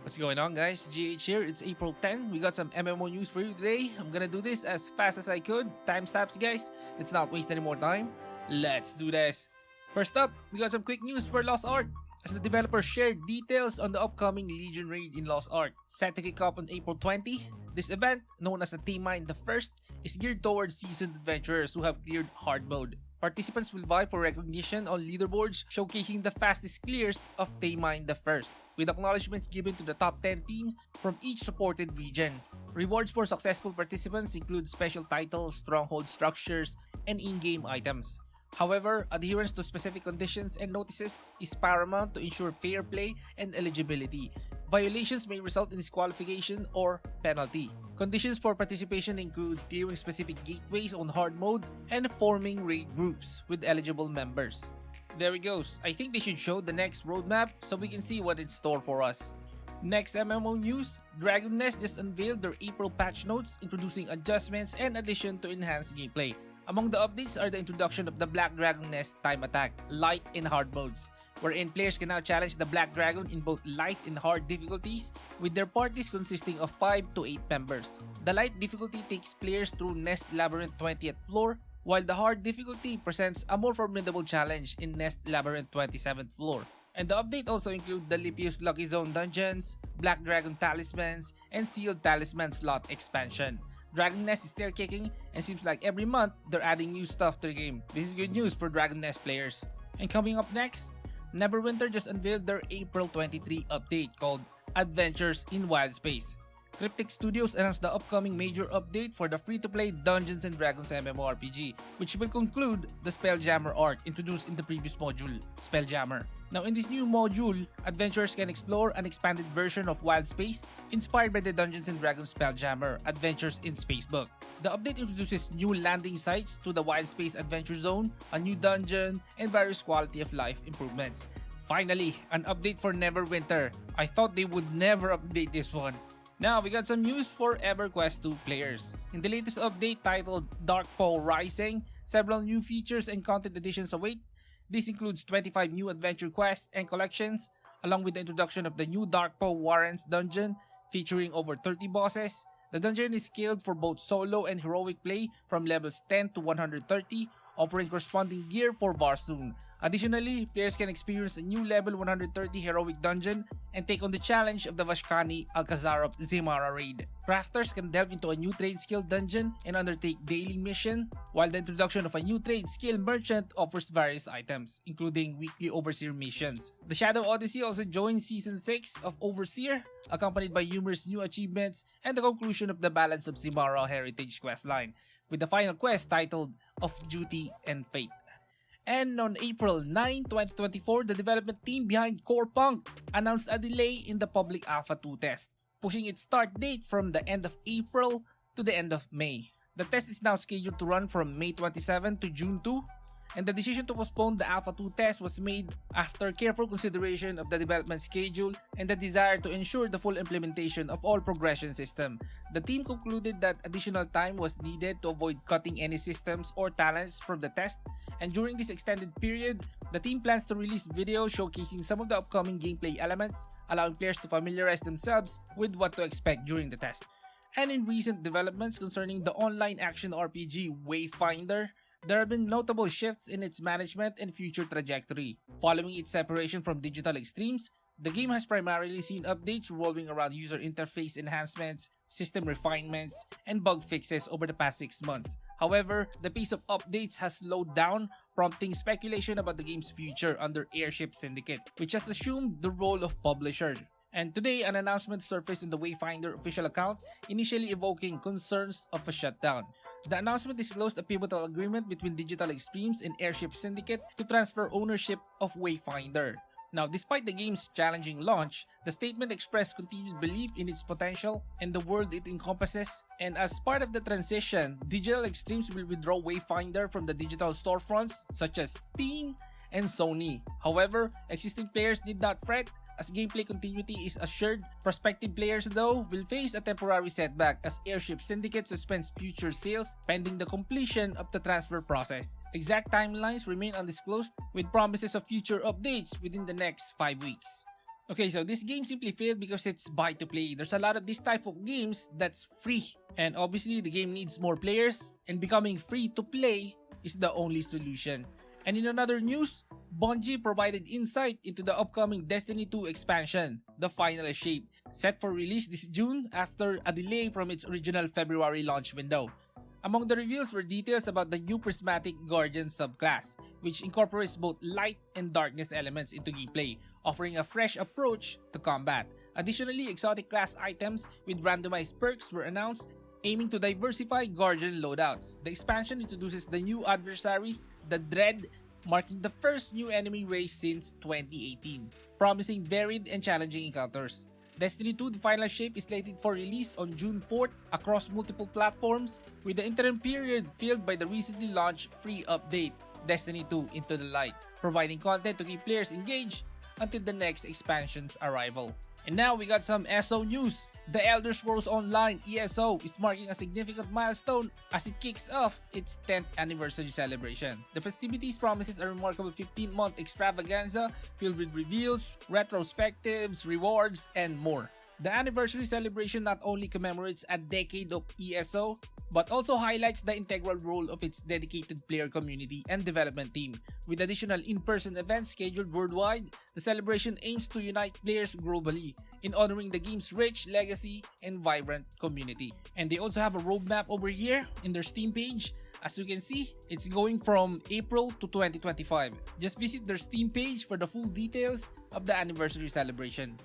What's going on, guys? GH here. It's April 10. We got some MMO news for you today. I'm gonna do this as fast as I could. Timestamps, guys. Let's not waste any more time. Let's do this. First up, we got some quick news for Lost Ark, as the developer shared details on the upcoming Legion raid in Lost Ark, set to kick off on April 20. This event, known as the Thaemine the First, is geared towards seasoned adventurers who have cleared hard mode. Participants will vie for recognition on leaderboards, showcasing the fastest clears of Thaemine the First, with acknowledgement given to the top 10 teams from each supported region. Rewards for successful participants include special titles, stronghold structures, and in-game items. However, adherence to specific conditions and notices is paramount to ensure fair play and eligibility. Violations may result in disqualification or penalty. Conditions for participation include clearing specific gateways on hard mode and forming raid groups with eligible members. There it goes. I think they should show the next roadmap so we can see what in store for us. Next MMO news, Dragon Nest just unveiled their April patch notes, introducing adjustments and addition to enhance gameplay. Among the updates are the introduction of the Black Dragon Nest time attack, light and hard modes, wherein players can now challenge the Black Dragon in both light and hard difficulties, with their parties consisting of 5 to 8 members. The light difficulty takes players through Nest Labyrinth 20th floor, while the hard difficulty presents a more formidable challenge in Nest Labyrinth 27th floor. And the update also includes the Lipius Lucky Zone dungeons, Black Dragon talismans, and Sealed Talisman slot expansion. Dragon Nest is still kicking, and seems like every month they're adding new stuff to the game. This is good news for Dragon Nest players. And coming up next, Neverwinter just unveiled their April 23 update called Adventures in Wild Space. Cryptic Studios announced the upcoming major update for the free-to-play Dungeons & Dragons MMORPG, which will conclude the Spelljammer arc introduced in the previous module, Spelljammer. Now in this new module, adventurers can explore an expanded version of Wild Space inspired by the Dungeons & Dragons Spelljammer Adventures in Space book. The update introduces new landing sites to the Wild Space Adventure Zone, a new dungeon, and various quality of life improvements. Finally, an update for Neverwinter. I thought they would never update this one. Now, we got some news for EverQuest 2 players. In the latest update titled Dark Pole Rising, several new features and content additions await. This includes 25 new adventure quests and collections, along with the introduction of the new Dark Pole Warrens dungeon, featuring over 30 bosses. The dungeon is scaled for both solo and heroic play from levels 10 to 130, offering corresponding gear for Varsoon. Additionally, players can experience a new level 130 heroic dungeon and take on the challenge of the Vashkani Alcazarov Zemara raid. Crafters can delve into a new trade skill dungeon and undertake daily mission, while the introduction of a new trade skill merchant offers various items, including weekly Overseer missions. The Shadow Odyssey also joins Season 6 of Overseer, accompanied by numerous new achievements and the conclusion of the Balance of Zemara Heritage questline, with the final quest titled Of Duty and Fate. And on April 9, 2024, the development team behind Corepunk announced a delay in the public Alpha 2 test, pushing its start date from the end of April to the end of May. The test is now scheduled to run from May 27 to June 2, and the decision to postpone the Alpha 2 test was made after careful consideration of the development schedule and the desire to ensure the full implementation of all progression system. The team concluded that additional time was needed to avoid cutting any systems or talents from the test, and during this extended period, the team plans to release videos showcasing some of the upcoming gameplay elements, allowing players to familiarize themselves with what to expect during the test. And in recent developments concerning the online action RPG Wayfinder, there have been notable shifts in its management and future trajectory. Following its separation from Digital Extremes, the game has primarily seen updates revolving around user interface enhancements, system refinements, and bug fixes over the past 6 months. However, the pace of updates has slowed down, prompting speculation about the game's future under Airship Syndicate, which has assumed the role of publisher. And today, an announcement surfaced on the Wayfinder official account, initially evoking concerns of a shutdown. The announcement disclosed a pivotal agreement between Digital Extremes and Airship Syndicate to transfer ownership of Wayfinder. Now, despite the game's challenging launch, the statement expressed continued belief in its potential and the world it encompasses, and as part of the transition, Digital Extremes will withdraw Wayfinder from the digital storefronts such as Steam and Sony. However, existing players need not fret, as gameplay continuity is assured. Prospective players, though, will face a temporary setback as Airship Syndicate suspends future sales pending the completion of the transfer process. Exact timelines remain undisclosed, with promises of future updates within the next 5 weeks. Okay, so this game simply failed because it's buy to play. There's a lot of this type of games that's free. And obviously the game needs more players, and becoming free to play is the only solution. And in another news, Bungie provided insight into the upcoming Destiny 2 expansion, The Final Shape, set for release this June after a delay from its original February launch window. Among the reveals were details about the new Prismatic Guardian subclass, which incorporates both light and darkness elements into gameplay, offering a fresh approach to combat. Additionally, exotic class items with randomized perks were announced, aiming to diversify Guardian loadouts. The expansion introduces the new adversary, the Dread, marking the first new enemy race since 2018, promising varied and challenging encounters. Destiny 2 The Final Shape is slated for release on June 4th across multiple platforms, with the interim period filled by the recently launched free update, Destiny 2 Into the Light, providing content to keep players engaged until the next expansion's arrival. And now we got some ESO news. The Elder Scrolls Online ESO is marking a significant milestone as it kicks off its 10th anniversary celebration. The festivities promises a remarkable 15-month extravaganza filled with reveals, retrospectives, rewards, and more. The anniversary celebration not only commemorates a decade of ESO, but also highlights the integral role of its dedicated player community and development team. With additional in-person events scheduled worldwide, the celebration aims to unite players globally in honoring the game's rich legacy and vibrant community. And they also have a roadmap over here in their Steam page. As you can see, it's going from April to 2025. Just visit their Steam page for the full details of the anniversary celebration.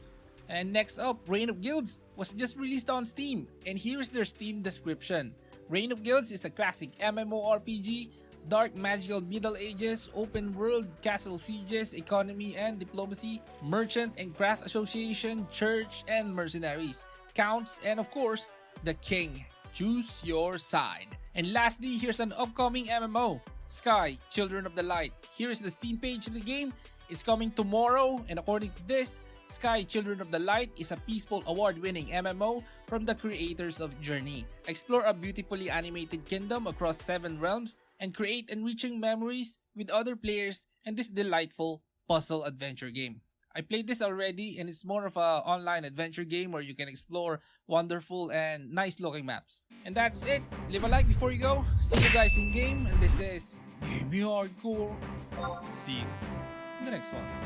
And next up, Reign of Guilds was just released on Steam, and here's their Steam description. Reign of Guilds is a classic MMORPG, dark magical Middle Ages, open world, castle sieges, economy and diplomacy, merchant and craft association, church and mercenaries, counts, and of course, the king. Choose your side. And lastly, here's an upcoming MMO, Sky, Children of the Light. Here is the Steam page of the game. It's coming tomorrow, and according to this, Sky Children of the Light is a peaceful award-winning MMO from the creators of Journey. Explore a beautifully animated kingdom across 7 realms and create enriching memories with other players in this delightful puzzle adventure game. I played this already, and it's more of an online adventure game where you can explore wonderful and nice looking maps. And that's it. Leave a like before you go. See you guys in game, and this is Game Hardcore. See you in the next one.